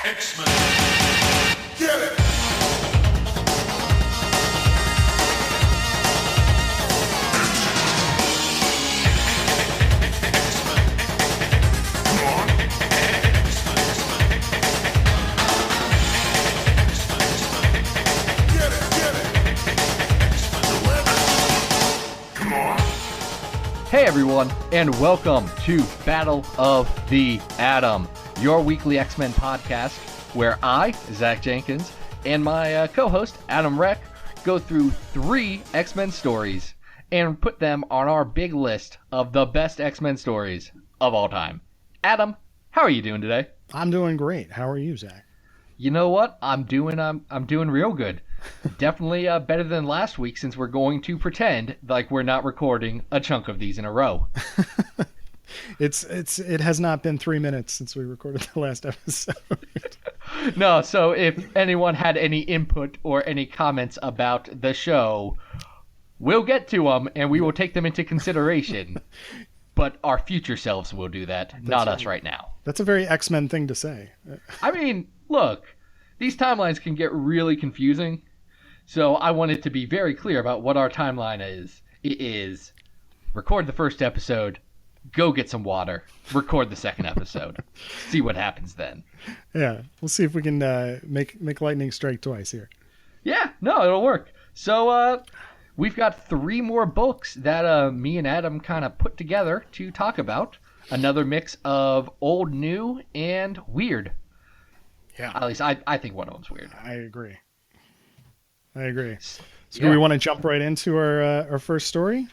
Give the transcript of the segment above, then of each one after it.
X-Men. Get it! Hey everyone, and welcome to Battle of the Atom, your weekly X-Men podcast, where I, Zach Jenkins, and my co-host, Adam Reck, go through 3 X-Men stories and put them on our big list of the best X-Men stories of all time. Adam, how are you doing today? I'm doing great. How are you, Zach? You know what? I'm doing real good. Definitely better than last week, since we're going to pretend like we're not recording a chunk of these in a row. It has not been 3 minutes since we recorded the last episode. No, so if anyone had any input or any comments about the show, we'll get to them and we will take them into consideration. But our future selves will do that, not us right now. That's a very X-Men thing to say. I mean, look, these timelines can get really confusing. So I wanted to be very clear about what our timeline is. It is record the first episode, go get some water, record the second episode, see what happens then. Yeah, we'll see if we can make lightning strike twice here. Yeah, no, it'll work. So we've got 3 more books that me and Adam kind of put together to talk about. Another mix of old, new, and weird. Yeah. At least I think one of them's weird. I agree. So do we want to jump right into our first story?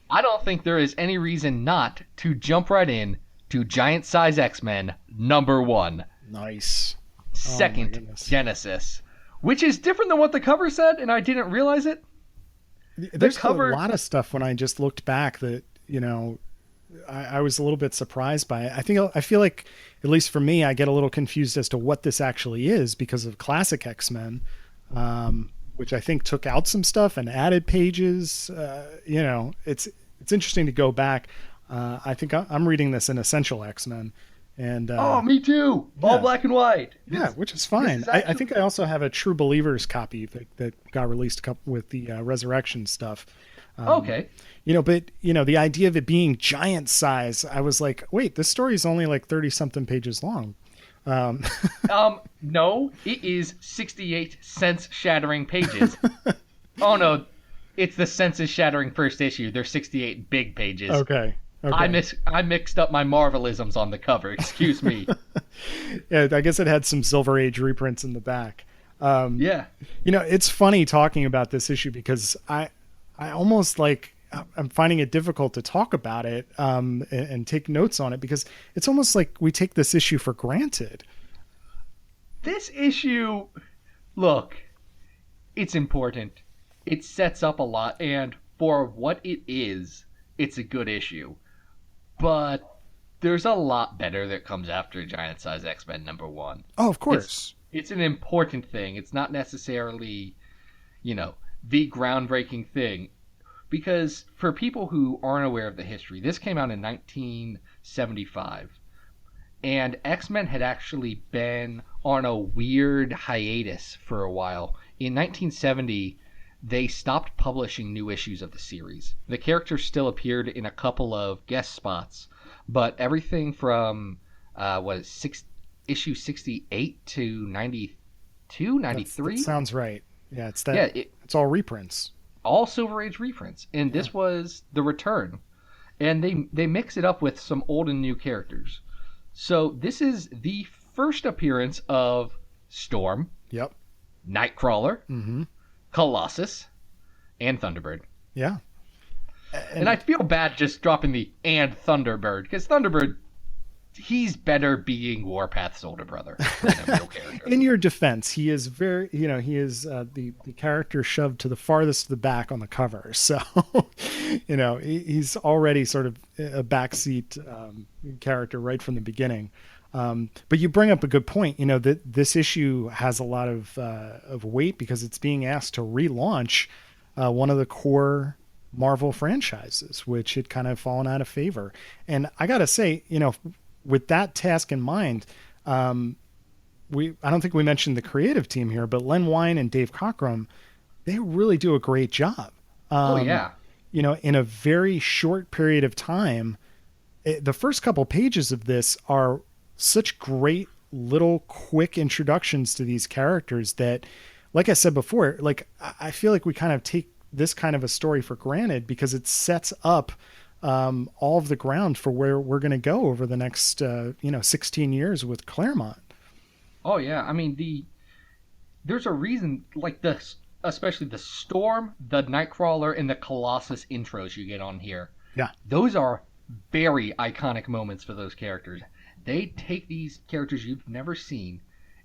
I don't think there is any reason not to jump right in to Giant Size X-Men #1. Nice. Second Genesis, which is different than what the cover said, and I didn't realize it. There's a lot of stuff when I just looked back that, I was a little bit surprised by it. I feel like, at least for me, I get a little confused as to what this actually is because of classic X-Men, which I think took out some stuff and added pages. It's interesting to go back. I think I'm reading this in Essential X-Men. And me too. All black and white. Yeah, which is fine. I think I also have a True Believers copy that got released with the Resurrection stuff. Okay. But the idea of it being giant size, I was like, wait, this story is only like 30 something pages long. No, it is 68 sense shattering pages. Oh no, it's the senses shattering first issue. There's 68 big pages. Okay. I mixed up my Marvelisms on the cover. Excuse me. Yeah, I guess it had some Silver Age reprints in the back. Yeah. It's funny talking about this issue because I almost I'm finding it difficult to talk about it and take notes on it because it's almost like we take this issue for granted. This issue, look, it's important. It sets up a lot, and for what it is, it's a good issue. But there's a lot better that comes after Giant Size X-Men #1. Oh, of course. It's an important thing. It's not necessarily, the groundbreaking thing. Because for people who aren't aware of the history, this came out in 1975. And X-Men had actually been on a weird hiatus for a while. In 1970, they stopped publishing new issues of the series. The characters still appeared in a couple of guest spots, but everything from issue 68 to 92, 93? That sounds right. Yeah, it's all reprints. All Silver Age reprints, and this was the return, and they mix it up with some old and new characters. So this is the first appearance of Storm, yep, Nightcrawler, Colossus, and Thunderbird. Yeah, and I feel bad just dropping the "and Thunderbird" because Thunderbird, he's better being Warpath's older brother than a real character. In your defense, he is very, he is the character shoved to the farthest of the back on the cover. So, he's already sort of a backseat character right from the beginning. But you bring up a good point, that this issue has a lot of weight because it's being asked to relaunch one of the core Marvel franchises, which had kind of fallen out of favor. And I got to say, with that task in mind, I don't think we mentioned the creative team here, but Len Wein and Dave Cockrum, they really do a great job. Oh yeah. In a very short period of time, the first couple pages of this are such great little quick introductions to these characters that, like I said before, like I feel like we kind of take this kind of a story for granted because it sets up all of the ground for where we're going to go over the next 16 years with Claremont. Oh yeah. I mean there's a reason like especially the Storm, the Nightcrawler, and the Colossus intros you get on here. Yeah. Those are very iconic moments for those characters. They take these characters you've never seen,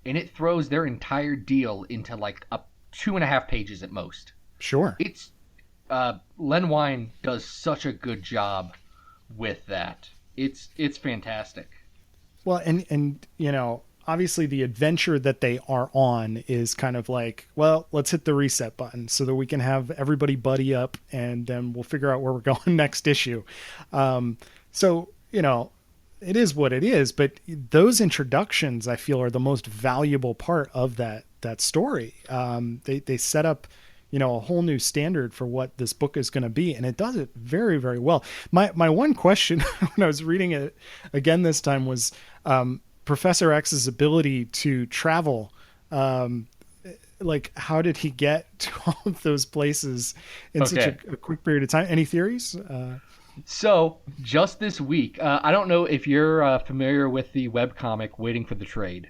and it throws their entire deal into like 2.5 pages at most. Sure. It's Len Wein does such a good job with that. It's fantastic. Well, and obviously the adventure that they are on is kind of like, well, let's hit the reset button so that we can have everybody buddy up and then we'll figure out where we're going next issue. So, it is what it is, but those introductions I feel are the most valuable part of that story. They set up, a whole new standard for what this book is going to be. And it does it very, very well. My one question when I was reading it again this time was, Professor X's ability to travel. Like, how did he get to all of those places in such a quick period of time? Any theories? So, just this week, I don't know if you're familiar with the webcomic Waiting for the Trade.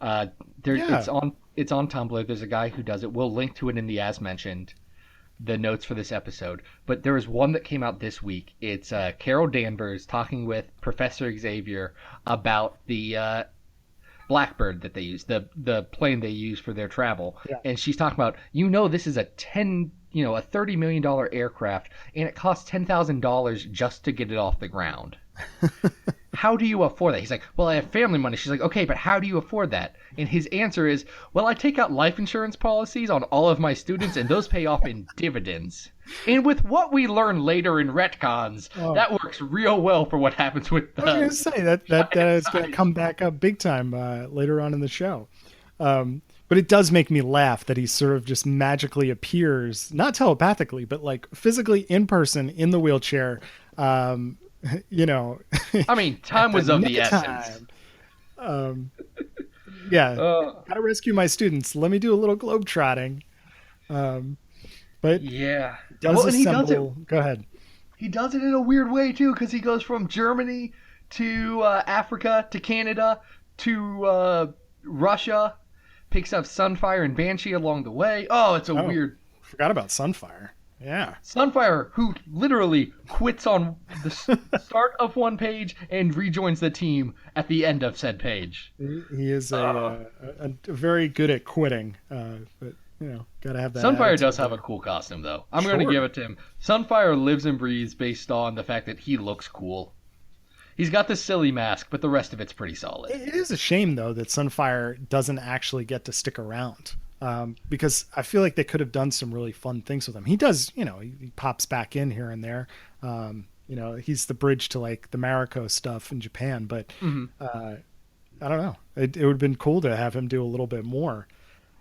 It's on Tumblr. There's a guy who does it. We'll link to it in the as mentioned, the notes for this episode. But there is one that came out this week. It's Carol Danvers talking with Professor Xavier about the Blackbird that they use, the plane they use for their travel. Yeah. And she's talking about, this is a $30 million aircraft, and it costs $10,000 just to get it off the ground. How do you afford that? He's like, well, I have family money. She's like, okay, but how do you afford that? And his answer is, well, I take out life insurance policies on all of my students, and those pay off in dividends. And with what we learn later in retcons, that works real well for what happens with the... I was going to say, that is going to come back up big time later on in the show. But it does make me laugh that he sort of just magically appears, not telepathically, but like physically in person in the wheelchair. I mean, time was of the essence. Gotta rescue my students. Let me do a little globetrotting. But yeah, he does it. Go ahead. He does it in a weird way too, because he goes from Germany to Africa to Canada to Russia, picks up Sunfire and Banshee along the way. Oh, it's a weird. Forgot about Sunfire. Yeah. Sunfire, who literally quits on the start of one page and rejoins the team at the end of said page. He is a very good at quitting, but gotta have that. Sunfire does have a cool costume, though. I'm going to give it to him. Sunfire lives and breathes based on the fact that he looks cool. He's got this silly mask, but the rest of it's pretty solid. It is a shame, though, that Sunfire doesn't actually get to stick around. Because I feel like they could have done some really fun things with him. He does, he pops back in here and there. He's the bridge to like the Mariko stuff in Japan, but I don't know. It would have been cool to have him do a little bit more.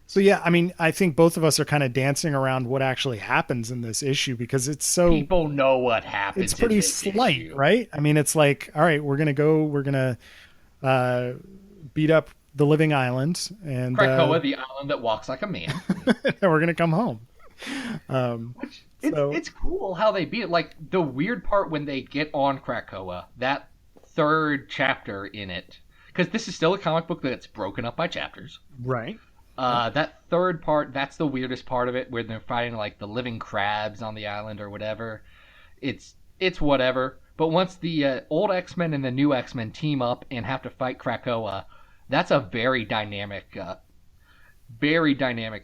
So yeah, I mean, I think both of us are kind of dancing around what actually happens in this issue because it's so... People know what happens. It's pretty slight, right? I mean, it's like, all right, we're going to beat up the living island and Krakoa, the island that walks like a man. And we're going to come home. It's cool how they beat it. Like the weird part when they get on Krakoa, that third chapter in it, because this is still a comic book that's broken up by chapters. Right. That third part, that's the weirdest part of it, where they're fighting like the living crabs on the island or whatever. It's whatever. But once the old X-Men and the new X-Men team up and have to fight Krakoa, that's a very dynamic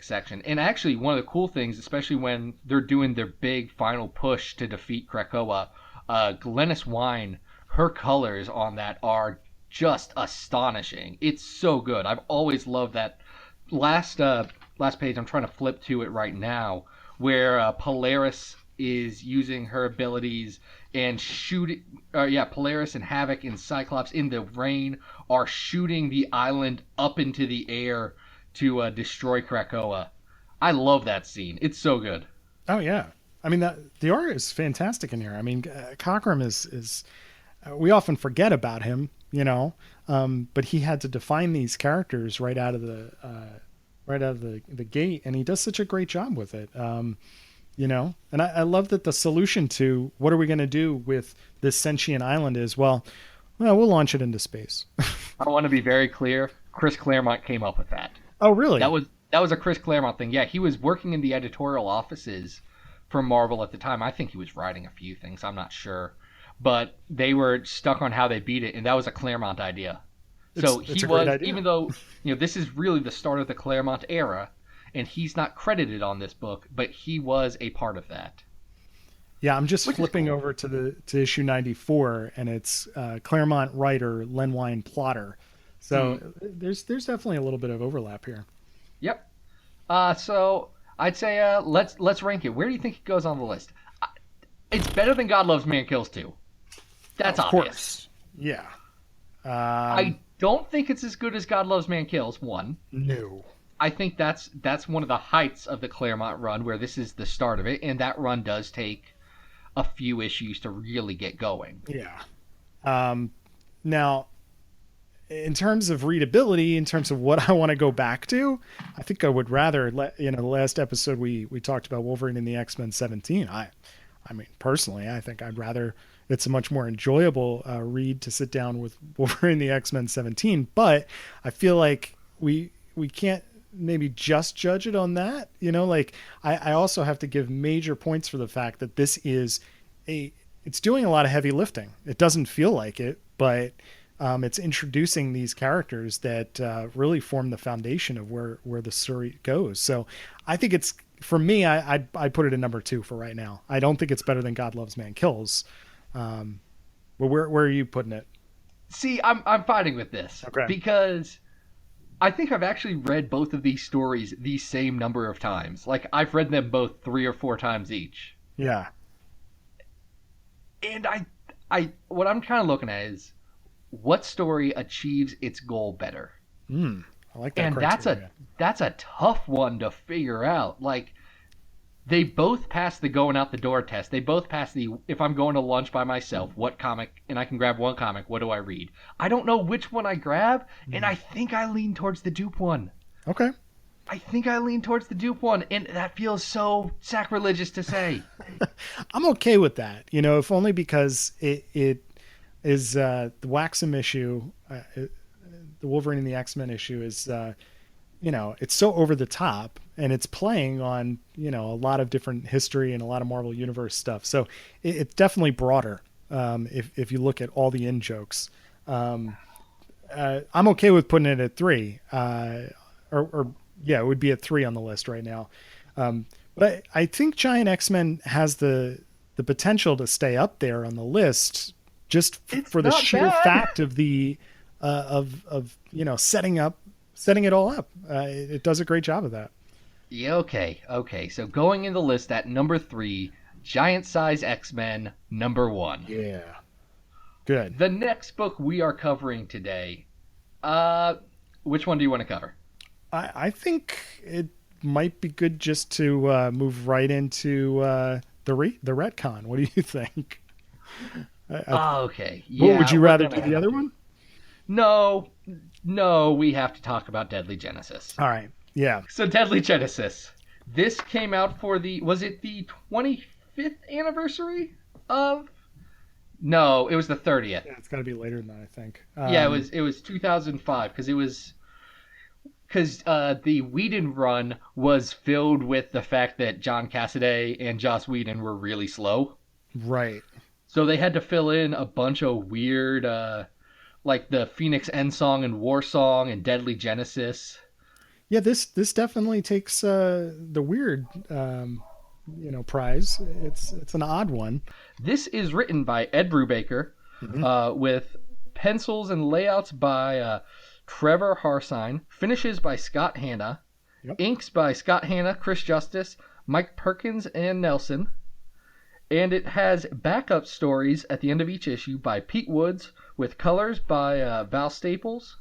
section. And actually, one of the cool things, especially when they're doing their big final push to defeat Krakoa, Glynis Wein, her colors on that are just astonishing. It's so good. I've always loved that. Last page, I'm trying to flip to it right now, where Polaris is using her abilities and shooting. Polaris and Havoc and Cyclops in the rain are shooting the island up into the air to destroy Krakoa. I love that scene. It's so good. Oh yeah, I mean the art is fantastic in here. I mean, Cockrum is we often forget about him, but he had to define these characters right out of the gate, and he does such a great job with it. And I love that the solution to what are we going to do with this sentient island is, well, we'll launch it into space. I want to be very clear. Chris Claremont came up with that. Oh, really? That was a Chris Claremont thing. Yeah, he was working in the editorial offices for Marvel at the time. I think he was writing a few things. I'm not sure. But they were stuck on how they beat it, and that was a Claremont idea. So he was, even though this is really the start of the Claremont era, and he's not credited on this book, but he was a part of that. Yeah, I'm just flipping over to issue 94, and it's Claremont writer, Len Wein plotter. So there's definitely a little bit of overlap here. Yep. So I'd say let's rank it. Where do you think it goes on the list? It's better than God Loves Man Kills 2. That's obvious. Of course. Yeah. I don't think it's as good as God Loves Man Kills 1. No. I think that's one of the heights of the Claremont run, where this is the start of it, and that run does take a few issues to really get going. Yeah. Now, in terms of readability, in terms of what I want to go back to, I think I would rather the last episode we talked about Wolverine and the X-Men 17. I mean, personally, I think I'd rather, it's a much more enjoyable read to sit down with Wolverine and the X-Men 17, but I feel like we can't maybe just judge it on that. I also have to give major points for the fact that this is it's doing a lot of heavy lifting. It doesn't feel like it, but it's introducing these characters that really form the foundation of where the story goes. So I think it's, for me, I'd put it at number 2 for right now. I don't think it's better than God Loves Man Kills. But where are you putting it? See, I'm fighting with this. Okay. Because I think I've actually read both of these stories the same number of times. Like, I've read them both 3 or 4 times each. Yeah. And I what I'm kind of looking at is what story achieves its goal better. I like that. And criteria. that's a tough one to figure out. Like, they both pass the going out the door test. They both pass the, if I'm going to lunch by myself, what comic, and I can grab one comic, what do I read? I don't know which one I grab, and I think I lean towards the dupe one. Okay. I think I lean towards the dupe one, and that feels so sacrilegious to say. I'm okay with that, if only because it is the Waxam issue, the Wolverine and the X-Men issue is, it's so over the top, and it's playing on, a lot of different history and a lot of Marvel Universe stuff. So it's definitely broader if you look at all the in-jokes. I'm okay with putting it at 3. It would be at 3 on the list right now. But I think Giant X-Men has the potential to stay up there on the list just for the sheer fact of the setting it all up. It does a great job of that. Yeah, okay. So going in the list at number 3, Giant Size X-Men, number 1. Yeah. Good. The next book we are covering today, which one do you want to cover? I think it might be good just to move right into the Retcon. What do you think? Okay. Yeah, would you rather do the other one? No, we have to talk about Deadly Genesis. All right. Yeah. So Deadly Genesis. This came out for was it the 25th anniversary of? No, it was the 30th. Yeah, it's got to be later than that, I think. Yeah, it was 2005 because the Whedon run was filled with the fact that John Cassaday and Joss Whedon were really slow. Right. So they had to fill in a bunch of weird, like the Phoenix End Song and War Song and Deadly Genesis. Yeah, this definitely takes the weird, prize. It's an odd one. This is written by Ed Brubaker, with pencils and layouts by Trevor Harsine, finishes by Scott Hanna, inks by Scott Hanna, Chris Justice, Mike Perkins, and Nelson. And it has backup stories at the end of each issue by Pete Woods with colors by Val Staples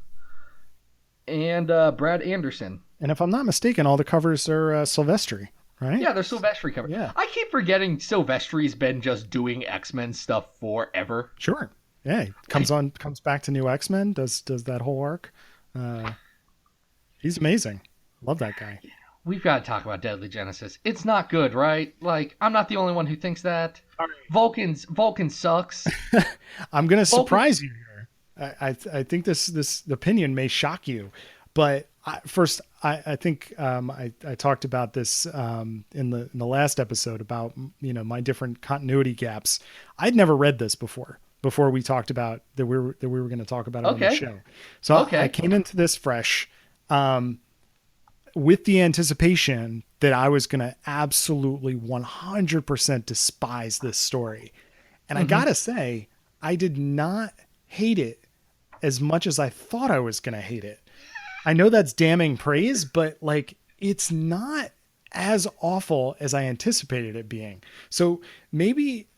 and Brad Anderson. And if I'm not mistaken, all the covers are Silvestri, right? Yeah, they're Silvestri covers. Yeah. I keep forgetting Silvestri's been just doing X-Men stuff forever. Sure. Yeah, he comes back to New X-Men, does that whole arc. He's amazing. Love that guy. We've got to talk about Deadly Genesis. It's not good, right? Like, I'm not the only one who thinks that. All right. Vulcan sucks. I'm going to surprise you here. I think this opinion may shock you, but I think I talked about this in the last episode about my different continuity gaps. I'd never read this before we talked about that we were going to talk about it on the show. So I came into this fresh. With the anticipation that I was going to absolutely 100% despise this story. And I got to say, I did not hate it as much as I thought I was going to hate it. I know that's damning praise, but like, it's not as awful as I anticipated it being. So maybe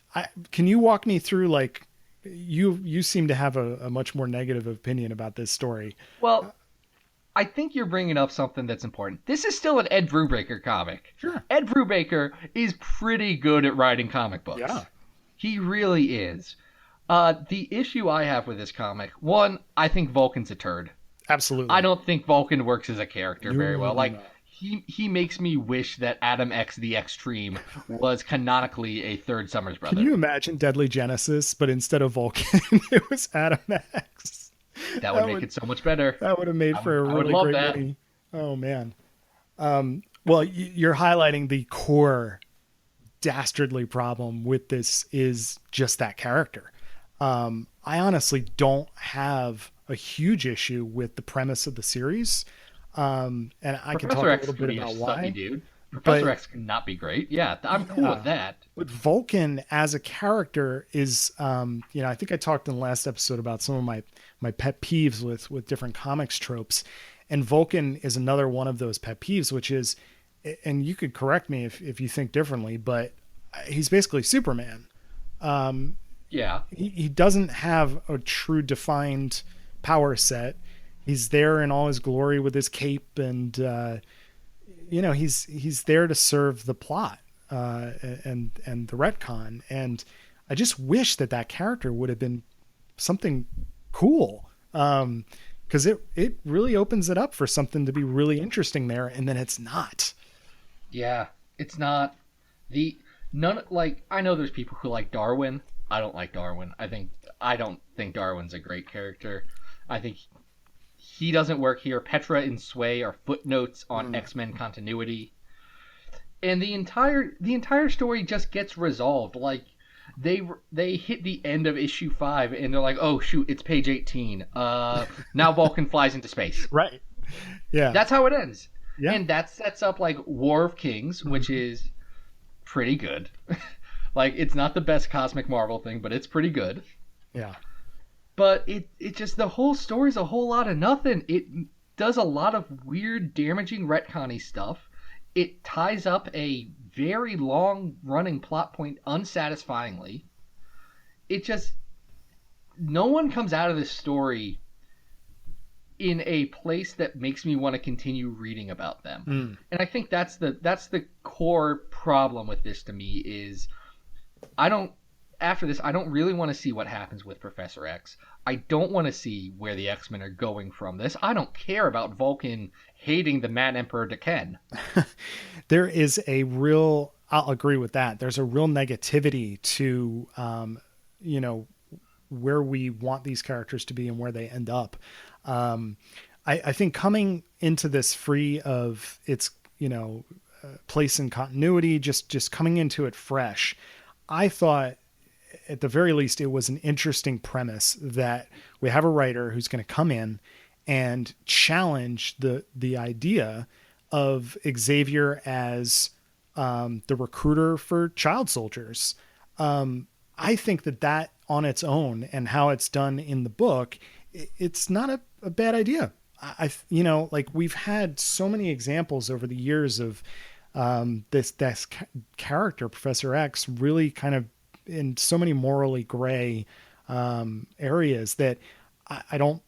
can you walk me through, like, you seem to have a much more negative opinion about this story. Well, I think you're bringing up something that's important. This is still an Ed Brubaker comic. Sure. Ed Brubaker is pretty good at writing comic books. Yeah. He really is. The issue I have with this comic, one, I think Vulcan's a turd. Absolutely. I don't think Vulcan works as a character very well. Like, he makes me wish that Adam X the Extreme was canonically a third Summers brother. Can you imagine Deadly Genesis, but instead of Vulcan, it was Adam X? That would make it so much better. That would have made for a really great movie. Oh, man. Well, you're highlighting the core dastardly problem with this is just that character. I honestly don't have a huge issue with the premise of the series. And I can talk a little bit about why. Dude. Professor X cannot be great. Yeah, I'm cool with that. But Vulcan as a character is, I think I talked in the last episode about some of my pet peeves with different comics tropes. And Vulcan is another one of those pet peeves, which is, and you could correct me if you think differently, but he's basically Superman. Yeah. He doesn't have a true defined power set. He's there in all his glory with his cape and, he's there to serve the plot and the retcon. And I just wish that character would have been something cool. Because it really opens it up for something to be really interesting there, and then it's not. Yeah, it's not. I know there's people who like Darwin. I don't like Darwin. I don't think Darwin's a great character. I think he doesn't work here. Petra and Sway are footnotes on X-Men continuity. And the entire story just gets resolved. Like, they hit the end of issue 5 and they're like, oh shoot, it's page 18. Now Vulcan flies into space. Right. Yeah. That's how it ends. Yeah. And that sets up like War of Kings, which is pretty good. Like, it's not the best cosmic Marvel thing, but it's pretty good. Yeah. But it just, the whole story's a whole lot of nothing. It does a lot of weird, damaging retconny stuff. It ties up a very long-running plot point unsatisfyingly. It just... No one comes out of this story in a place that makes me want to continue reading about them. And I think that's the core problem with this to me is... After this, I don't really want to see what happens with Professor X. I don't want to see where the X-Men are going from this. I don't care about Vulcan hating the Man Emperor Daken. There is I'll agree with that. There's a real negativity to, where we want these characters to be and where they end up. I think coming into this free of its, place in continuity, just coming into it fresh, I thought, at the very least, it was an interesting premise that we have a writer who's going to come in and challenge the idea of Xavier as the recruiter for child soldiers. I think that on its own and how it's done in the book, it's not a bad idea. We've had so many examples over the years of This character, Professor X, really kind of in so many morally gray areas that I don't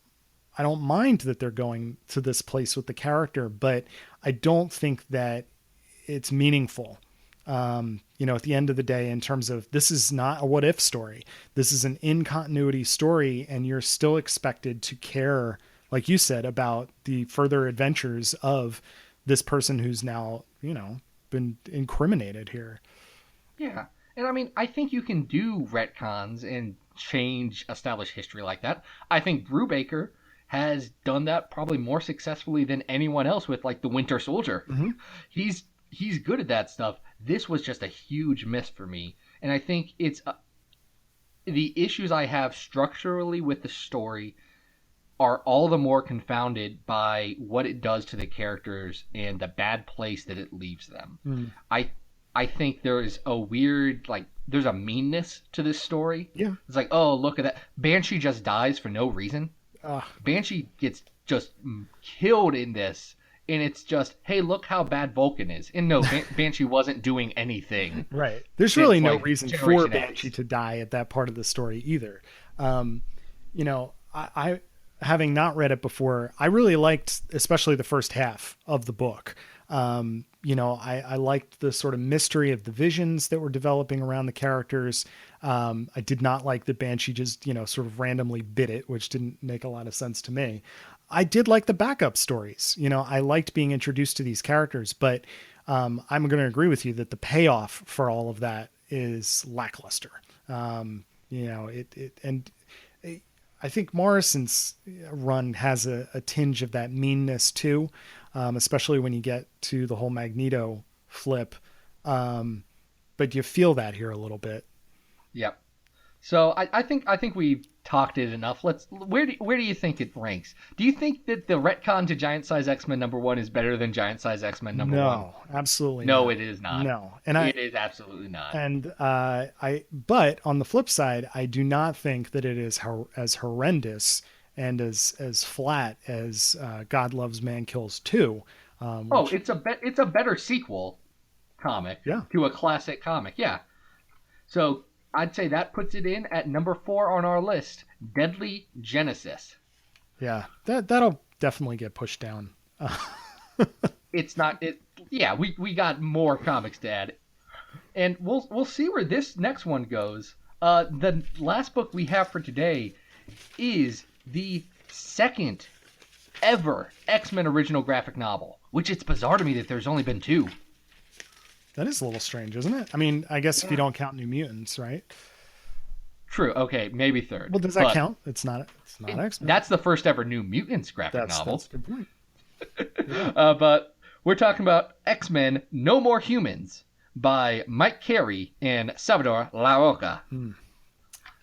mind that they're going to this place with the character, but I don't think that it's meaningful. At the end of the day, in terms of this is not a what if story, this is an in continuity story, and you're still expected to care, like you said, about the further adventures of this person who's now, been incriminated here. Yeah. And I mean, I think you can do retcons and change established history like that. I think Brubaker has done that probably more successfully than anyone else with like the Winter Soldier. Mm-hmm. He's good at that stuff. This was just a huge miss for me, and I think it's the issues I have structurally with the story are all the more confounded by what it does to the characters and the bad place that it leaves them. Mm. I think there is a weird, like, there's a meanness to this story. Yeah. It's like, oh, look at that. Banshee just dies for no reason. Banshee gets just killed in this, and it's just, hey, look how bad Vulcan is. And no, Banshee wasn't doing anything. Right. There's really no like reason for Generation Banshee X to die at that part of the story either. I having not read it before, I really liked, especially the first half of the book. I liked the sort of mystery of the visions that were developing around the characters. I did not like that Banshee just, sort of randomly bit it, which didn't make a lot of sense to me. I did like the backup stories. I liked being introduced to these characters, but I'm going to agree with you that the payoff for all of that is lackluster. I think Morrison's run has a tinge of that meanness too, especially when you get to the whole Magneto flip. But you feel that here a little bit. Yep. So I think we've talked it enough. Where do you think it ranks? Do you think that the retcon to Giant Size X-Men #1 is better than Giant Size X-Men #1? No, absolutely no, not. it is not. No, it is absolutely not. And but on the flip side, I do not think that it is as horrendous and as flat as God Loves Man Kills 2. It's a better sequel comic to a classic comic. Yeah. So I'd say that puts it in at #4 on our list, Deadly Genesis. Yeah, that'll definitely get pushed down. It's not it. Yeah, we got more comics to add, and we'll see where this next one goes. The last book we have for today is the second ever X-Men original graphic novel, which it's bizarre to me that there's only been 2. That is a little strange, isn't it? I mean, I guess if you don't count New Mutants, right? True. Okay, maybe 3rd. Well, does that count? It's not X-Men. That's the first ever New Mutants graphic novel. That's a good point. But we're talking about X-Men No More Humans by Mike Carey and Salvador Larroca.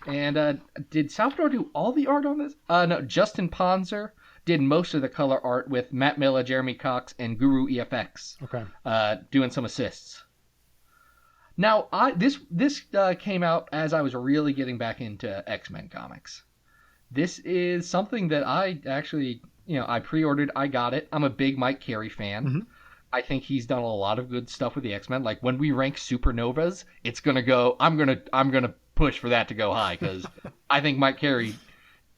And did Salvador do all the art on this? No, Justin Ponzer did most of the color art with Matt Miller, Jeremy Cox, and Guru EFX. Okay. Doing some assists. Now, this came out as I was really getting back into X-Men comics. This is something that I actually, I pre-ordered. I got it. I'm a big Mike Carey fan. Mm-hmm. I think he's done a lot of good stuff with the X-Men. Like when we rank supernovas, it's gonna go. I'm gonna push for that to go high because I think Mike Carey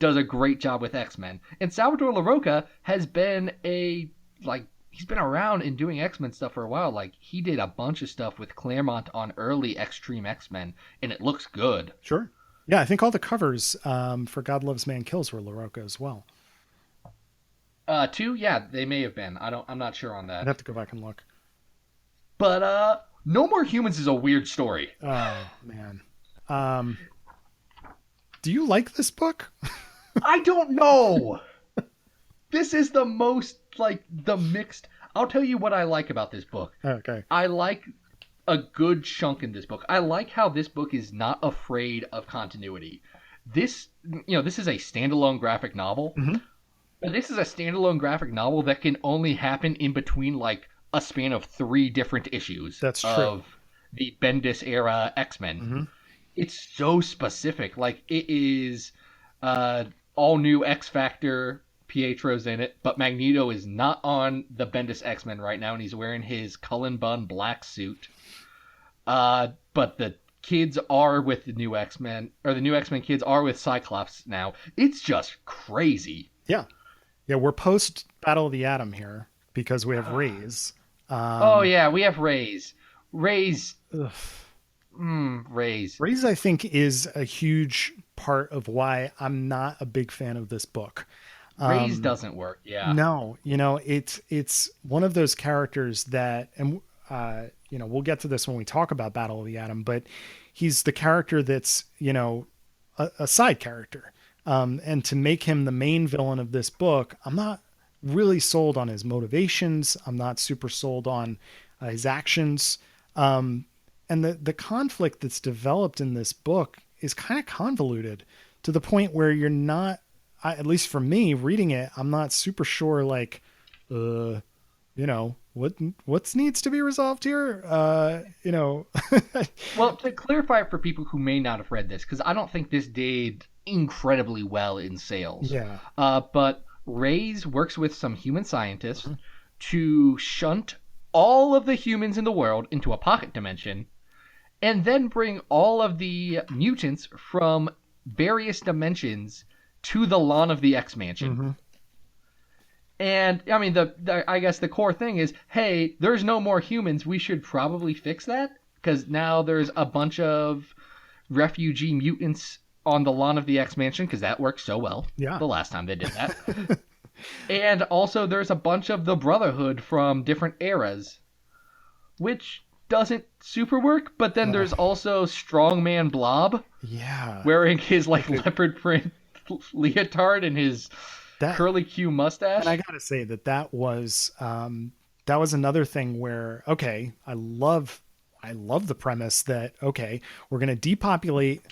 does a great job with X-Men. And Salvador Larroca has been he's been around and doing X-Men stuff for a while. Like he did a bunch of stuff with Claremont on early Extreme X-Men, and it looks good. Sure. Yeah, I think all the covers for God Loves Man Kills were Larroca as well. 2, yeah, they may have been. I'm not sure on that. I'd have to go back and look. But No More Humans is a weird story. Oh man. Do you like this book? I don't know. This is the most the mixed. I'll tell you what I like about this book. Okay. I like a good chunk in this book. I like how this book is not afraid of continuity. This is a standalone graphic novel. Mm-hmm. But this is a standalone graphic novel that can only happen in between a span of 3 different issues. That's true. Of the Bendis era X-Men. Mm-hmm. It's so specific. It is all new X Factor Pietro's in it, but Magneto is not on the Bendis X-Men right now, and he's wearing his Cullen Bunn black suit. But the kids are with the new X-Men, or the new X-Men kids are with Cyclops now. It's just crazy. Yeah. Yeah, we're post Battle of the Atom here because we have Rays. Oh, yeah, we have Rays. Rays. Rays. Rays, I think, is a huge part of why I'm not a big fan of this book. Rays doesn't work, yeah. No, it's one of those characters that, and we'll get to this when we talk about Battle of the Atom, but he's the character that's, a side character. And to make him the main villain of this book, I'm not really sold on his motivations. I'm not super sold on his actions. And the conflict that's developed in this book is kind of convoluted to the point where you're not, at least for me reading it, I'm not super sure, like, what needs to be resolved here? Well, to clarify it for people who may not have read this, because I don't think this did incredibly well in sales. Yeah. But Rays works with some human scientists to shunt all of the humans in the world into a pocket dimension, and then bring all of the mutants from various dimensions to the lawn of the X-Mansion. And, I mean, I guess the core thing is, hey, there's no more humans. We should probably fix that, because now there's a bunch of refugee mutants on the lawn of the X-Mansion, because that worked so well the last time they did that. And also there's a bunch of the Brotherhood from different eras, which doesn't super work. But then there's also Strongman Blob, wearing his leopard print leotard and his curly Q mustache. And I gotta say that was another thing where, okay, I love the premise that, okay, we're going to depopulate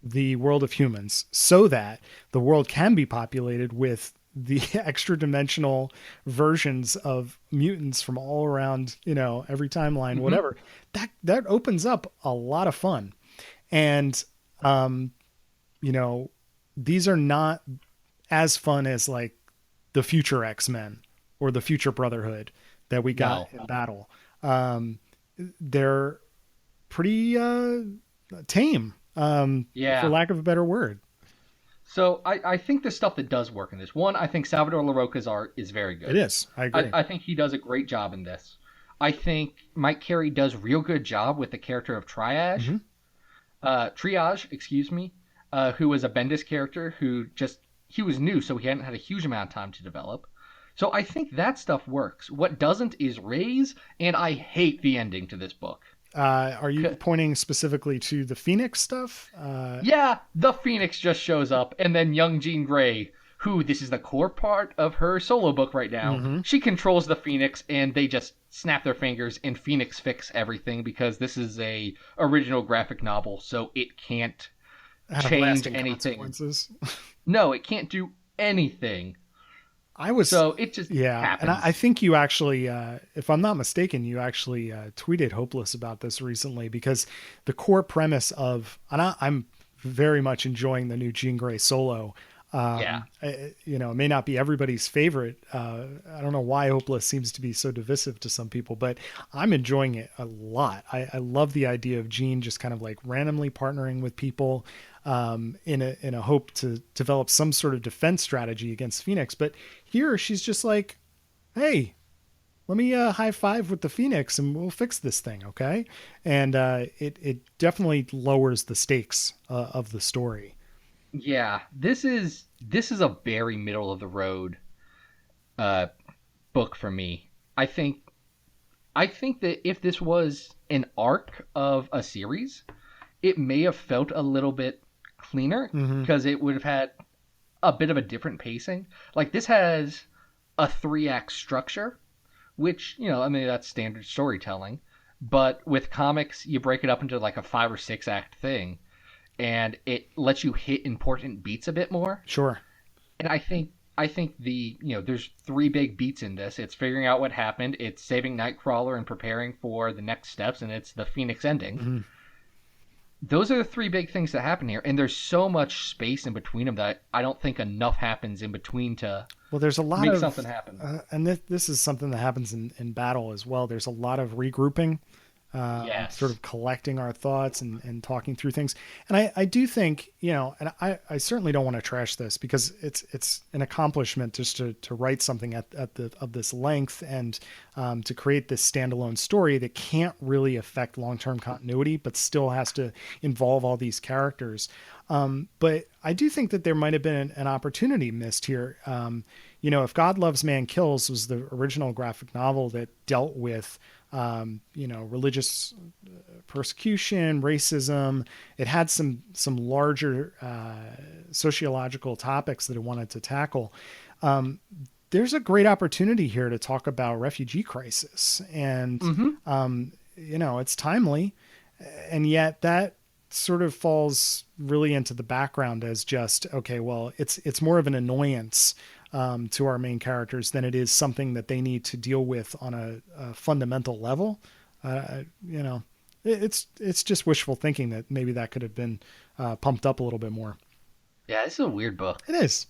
the world of humans so that the world can be populated with the extra dimensional versions of mutants from all around, every timeline, whatever. That opens up a lot of fun. And, these are not as fun as like the future X-Men or the future Brotherhood that we got in Battle. They're pretty tame, for lack of a better word. So I think the stuff that does work in this, one, I think Salvador Larroca's art is very good. It is. I agree. I think he does a great job in this. I think Mike Carey does real good job with the character of Triage, who was a Bendis character he was new, so he hadn't had a huge amount of time to develop. So I think that stuff works. What doesn't is Rays, and I hate the ending to this book. Are you pointing specifically to the Phoenix stuff? Yeah, the Phoenix just shows up, and then young Jean Grey, who this is the core part of her solo book right now, she controls the Phoenix, and they just snap their fingers and Phoenix fix everything, because this is a original graphic novel, so it can't change anything. No, it can't do anything. So it just happens. And I think you actually, if I'm not mistaken, you actually tweeted Hopeless about this recently, because the core premise of, and I'm very much enjoying the new Jean Grey solo. It may not be everybody's favorite. I don't know why Hopeless seems to be so divisive to some people, but I'm enjoying it a lot. I love the idea of Jean just kind of like randomly partnering with people in a hope to develop some sort of defense strategy against Phoenix. But here she's just like, hey, let me high five with the Phoenix and we'll fix this thing. Okay. And it definitely lowers the stakes of the story. Yeah, this is a very middle of the road book for me. I think that if this was an arc of a series, it may have felt a little bit cleaner, because it would have had a bit of a different pacing. Like, this has a 3-act structure, which, that's standard storytelling. But with comics, you break it up into like a 5 or 6 act thing, and it lets you hit important beats a bit more. Sure. And I think there's 3 big beats in this. It's figuring out what happened, it's saving Nightcrawler and preparing for the next steps, and it's the Phoenix ending. Those are the 3 big things that happen here, and there's so much space in between them that I don't think enough happens in between to Well, there's a lot make of something happen. And this is something that happens in battle as well. There's a lot of regrouping, Yes. sort of collecting our thoughts and talking through things. And I do think, and I certainly don't want to trash this because it's an accomplishment just to write something of this length and to create this standalone story that can't really affect long-term continuity, but still has to involve all these characters. But I do think that there might have been an opportunity missed here. If God Loves Man Kills was the original graphic novel that dealt with, religious persecution, racism. It had some larger sociological topics that it wanted to tackle. There's a great opportunity here to talk about refugee crisis, and it's timely, and yet that sort of falls really into the background as just, okay, well, it's more of an annoyance to our main characters than it is something that they need to deal with on a fundamental level. It's just wishful thinking that maybe that could have been pumped up a little bit more. Yeah, this is a weird book. It is.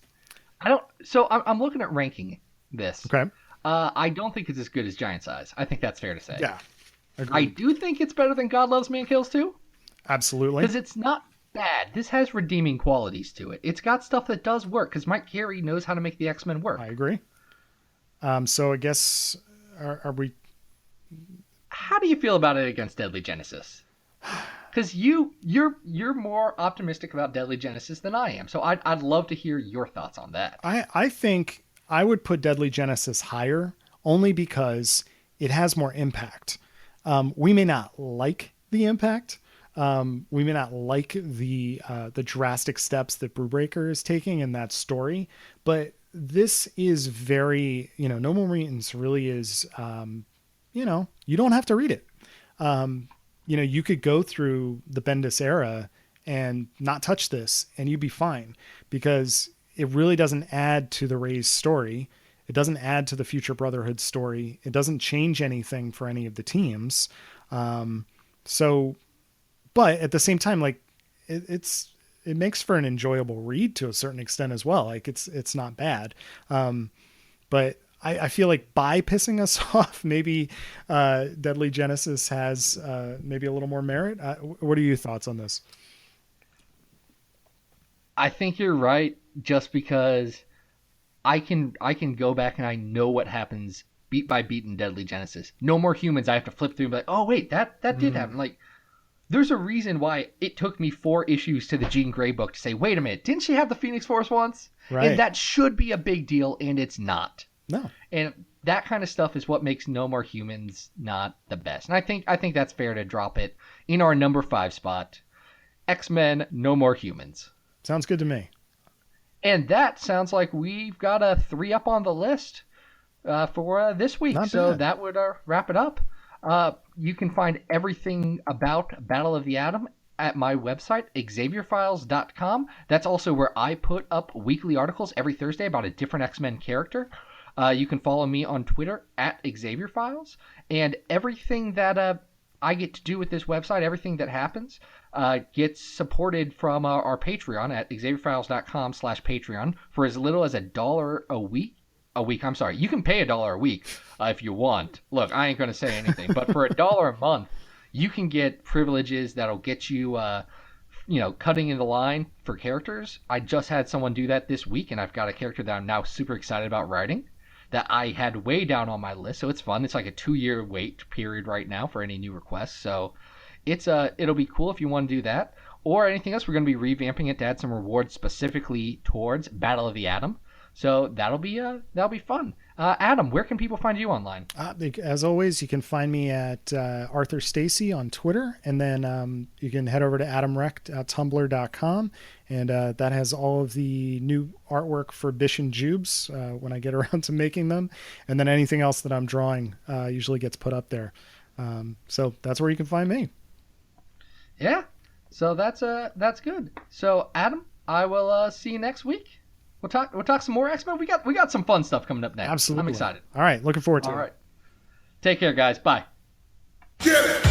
I'm looking at ranking this. Okay. I don't think it's as good as Giant Size. I think that's fair to say. Yeah. Agreed. I do think it's better than God Loves Man Kills too. Absolutely. Because it's not bad. This has redeeming qualities to it. It's got stuff that does work because Mike Carey knows how to make the X-Men work. I agree. So I guess are we? How do you feel about it against Deadly Genesis? Because you're more optimistic about Deadly Genesis than I am. So I'd love to hear your thoughts on that. I think I would put Deadly Genesis higher only because it has more impact. We may not like the impact. We may not like the drastic steps that Brewbreaker is taking in that story, but this is very, No More Mutants really is, you don't have to read it. You could go through the Bendis era and not touch this and you'd be fine because it really doesn't add to the Ray's story. It doesn't add to the Future Brotherhood story. It doesn't change anything for any of the teams. But at the same time, like it makes for an enjoyable read to a certain extent as well. Like it's not bad. But I feel like by pissing us off, maybe Deadly Genesis has maybe a little more merit. What are your thoughts on this? I think you're right just because I can go back and I know what happens beat by beat in Deadly Genesis. No More Humans, I have to flip through and be like, oh wait, that did happen. Like there's a reason why it took me 4 issues to the Jean Grey book to say, wait a minute, didn't she have the Phoenix Force once? Right. And that should be a big deal, and it's not. No. And that kind of stuff is what makes No More Humans not the best. And I think that's fair to drop it in our number 5 spot. X-Men, No More Humans. Sounds good to me. And that sounds like we've got a 3 up on the list for this week. Not so bad. that would wrap it up. You can find everything about Battle of the Atom at my website, xavierfiles.com. That's also where I put up weekly articles every Thursday about a different X-Men character. You can follow me on Twitter at xavierfiles. And everything that I get to do with this website, everything that happens, gets supported from our Patreon at xavierfiles.com/Patreon for as little as $1 a week. I'm sorry. You can pay $1 a week if you want. Look, I ain't going to say anything, but for $1 a month, you can get privileges that'll get you, cutting in the line for characters. I just had someone do that this week, and I've got a character that I'm now super excited about writing that I had way down on my list. So it's fun. It's like a 2-year wait period right now for any new requests. So it'll be cool if you want to do that or anything else. We're going to be revamping it to add some rewards specifically towards Battle of the Atom. So that'll be fun. Adam, where can people find you online? As always, you can find me at Arthur Stacy on Twitter, and then you can head over to adamrect.tumblr.com, and that has all of the new artwork for Bish and Jubes when I get around to making them, and then anything else that I'm drawing usually gets put up there. So that's where you can find me. Yeah, so that's good. So Adam, I will see you next week. We'll talk some more X-Men. We got some fun stuff coming up next. Absolutely. I'm excited. All right, looking forward to it. All right. Take care, guys. Bye. Get it!